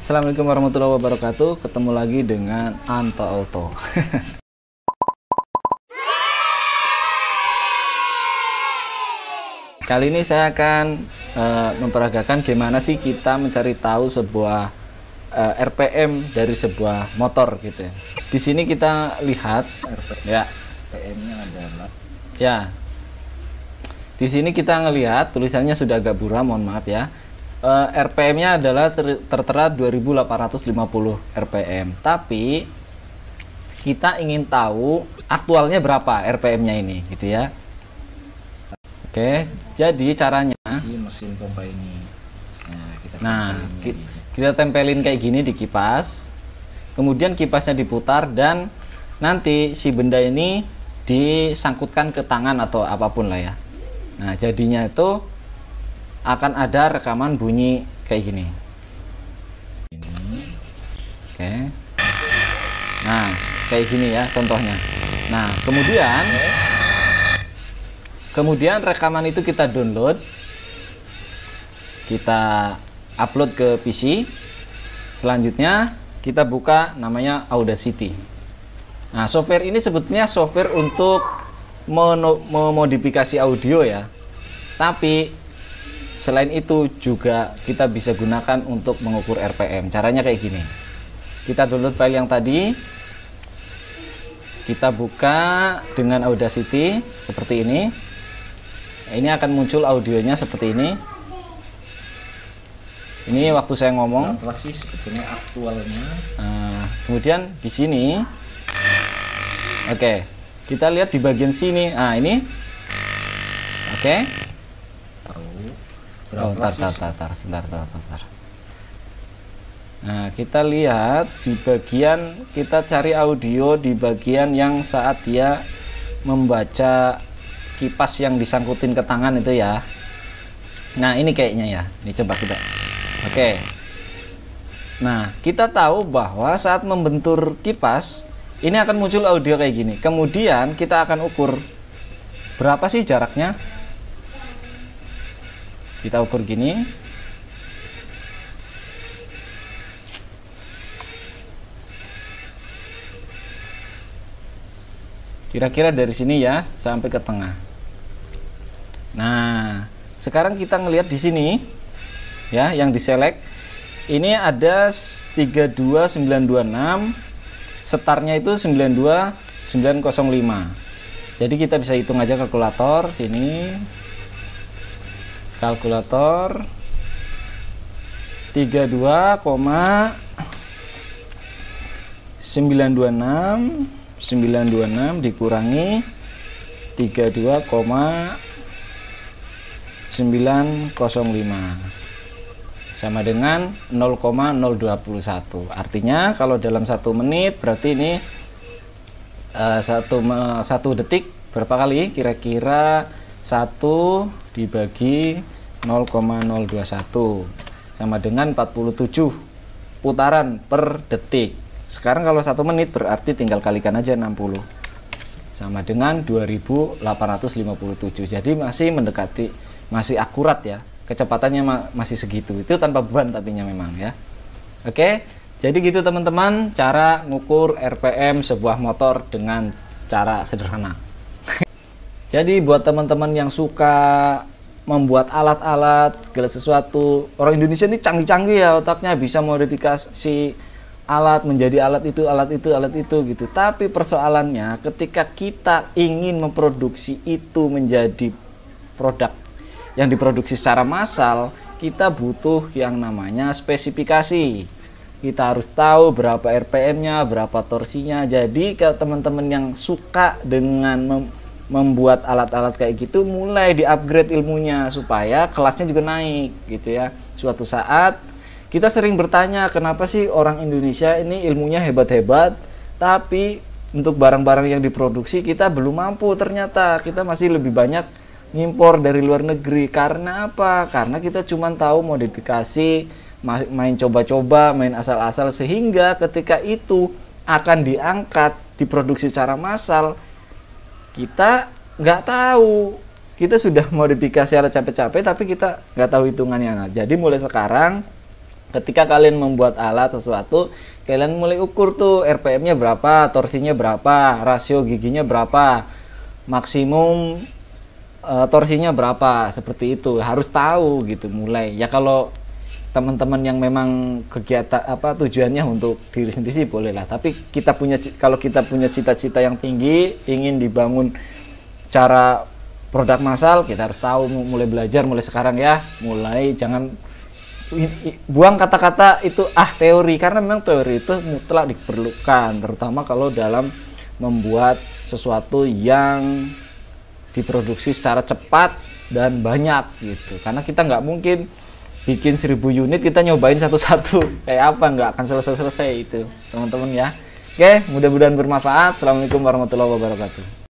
Assalamualaikum warahmatullahi wabarakatuh. Ketemu lagi dengan Anto Auto. Kali ini saya akan memperagakan gimana sih kita mencari tahu sebuah RPM dari sebuah motor gitu ya. Di sini kita lihat ya RPM-nya adalah ya. Di sini kita ngelihat tulisannya sudah agak buram, mohon maaf ya. RPM-nya adalah tertera 2850 RPM. Tapi kita ingin tahu aktualnya berapa RPM-nya ini, gitu ya. Oke, jadi caranya si mesin pompa ini. Nah, kita tempelin kayak gini di kipas. Kemudian kipasnya diputar dan nanti si benda ini disangkutkan ke tangan atau apapun lah ya. Nah, jadinya itu akan ada rekaman bunyi kayak gini. Oke. Nah, kayak gini ya contohnya. Nah, kemudian rekaman itu kita download, kita upload ke PC. Selanjutnya kita buka namanya Audacity. Nah, software ini sebetulnya software untuk memodifikasi audio ya. Tapi selain itu juga kita bisa gunakan untuk mengukur RPM. Caranya kayak gini. Kita download file yang tadi, kita buka dengan Audacity seperti ini. Ini akan muncul audionya seperti ini. Ini waktu saya ngomong. Berapa sih sebetulnya aktualnya? Kemudian di sini, oke, kita lihat di bagian sini. Nah ini, oke. Sebentar. Nah, kita lihat di bagian, kita cari audio di bagian yang saat dia membaca kipas yang disangkutin ke tangan itu ya. Nah, ini kayaknya ya. Ini coba kita. Oke. Nah, kita tahu bahwa saat membentur kipas, ini akan muncul audio kayak gini. Kemudian kita akan ukur berapa sih jaraknya. Kita ukur gini. Kira-kira dari sini ya sampai ke tengah. Nah, sekarang kita ngelihat di sini ya yang diselect. Ini ada 32926, setarnya itu 92905. Jadi kita bisa hitung aja kalkulator sini. Kalkulator 32,926 dikurangi 32,905 sama dengan 0,021. Artinya kalau dalam 1 menit berarti ini satu detik berapa kali? Kira-kira 1 dibagi 0,021 sama dengan 47 putaran per detik. Sekarang kalau 1 menit berarti tinggal kalikan aja 60 sama dengan 2857. Jadi masih mendekati, masih akurat ya, kecepatannya masih segitu. Itu tanpa beban tapinya memang ya. Oke, jadi gitu teman-teman cara ngukur RPM sebuah motor dengan cara sederhana. Jadi buat teman-teman yang suka membuat alat-alat segala sesuatu, orang Indonesia ini canggih-canggih ya otaknya, bisa modifikasi alat menjadi alat itu gitu. Tapi persoalannya ketika kita ingin memproduksi itu menjadi produk yang diproduksi secara massal, kita butuh yang namanya spesifikasi. Kita harus tahu berapa RPM-nya, berapa torsinya. Jadi kalau teman-teman yang suka dengan membuat alat-alat kayak gitu, mulai di-upgrade ilmunya supaya kelasnya juga naik gitu ya. Suatu saat kita sering bertanya, kenapa sih orang Indonesia ini ilmunya hebat-hebat, tapi untuk barang-barang yang diproduksi kita belum mampu. Ternyata kita masih lebih banyak ngimpor dari luar negeri. Karena apa? Karena kita cuma tahu modifikasi, main coba-coba, main asal-asal, sehingga ketika itu akan diangkat, diproduksi secara massal, kita nggak tahu. Kita sudah modifikasi alat capek-capek tapi kita nggak tahu hitungannya. Nah, jadi mulai sekarang Ketika kalian membuat alat sesuatu, kalian mulai ukur tuh RPM-nya berapa, torsinya berapa, rasio giginya berapa, maksimum torsinya berapa, seperti itu. Harus tahu gitu mulai. Ya kalau teman-teman yang memang kegiatan tujuannya untuk diri sendiri sih boleh lah. Tapi kalau kita punya cita-cita yang tinggi, ingin dibangun cara produk massal, kita harus tahu mulai belajar mulai sekarang ya. Mulai jangan buang kata-kata itu teori, karena memang teori itu mutlak diperlukan, terutama kalau dalam membuat sesuatu yang diproduksi secara cepat dan banyak gitu. Karena kita nggak mungkin bikin 1000 unit kita nyobain satu-satu, kayak apa, nggak akan selesai itu teman-teman ya. Oke, mudah-mudahan bermanfaat. Assalamualaikum warahmatullahi wabarakatuh.